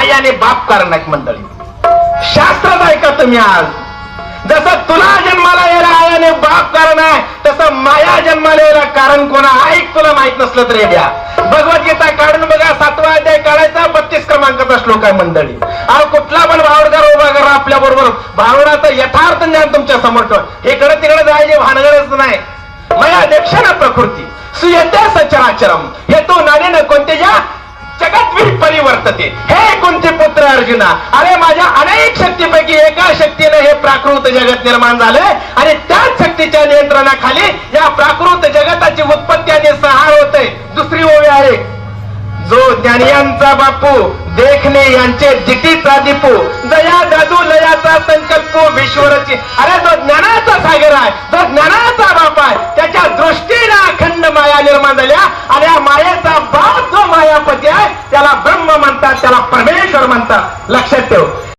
आयाने बाप कारण आहेत मंडळी. शास्त्रात ऐका तुम्ही आज, जसं तुला जन्माला यायला आयाने बाप कारण आहे, तसं माया जन्माला यायला कारण कोण आहे तुला माहित नसलं तरी द्या. भगवद्गीता काढून बघा, 7वा अध्याय काढायचा, 32 क्रमांकाचा श्लोक आहे मंडळी. अहो कुठला पण भावडकर उभा करा आपल्या बरोबर, भावनाचं यथार्थ ज्ञान तुमच्या समोर ठेवा. इकडे तिकडे जायचे भानगडच नाही. मया देक्षण प्रकृती सुयते सचराचरम हे तो नानेन कोणत्या जगत परिवर्तते. हे कोणते पुत्र अर्जुना, अरे माझ्या अनेक शक्तीपैकी एका शक्तीने हे प्राकृत जगत निर्माण झाले आणि त्याच शक्तीच्या नियंत्रणाखाली या प्राकृत जगताची उत्पत्ती आणि संहार होते. दुसरी ओवी आहे, जो ज्ञानियांचा बापू देखणे यांचे जिटीचा दीपू जया दादू लयाचा संकल्प विश्वरची. अरे जो ज्ञानाचा सागर आहे, जो ज्ञानाचा बाप आहे, त्याच्या दृष्टीने अखंड माया निर्माण झाल्या आणि या मायेचा बाप जो मायापती आहे त्याला ब्रह्म म्हणतात, त्याला परमेश्वर म्हणतात. लक्षात ठेव.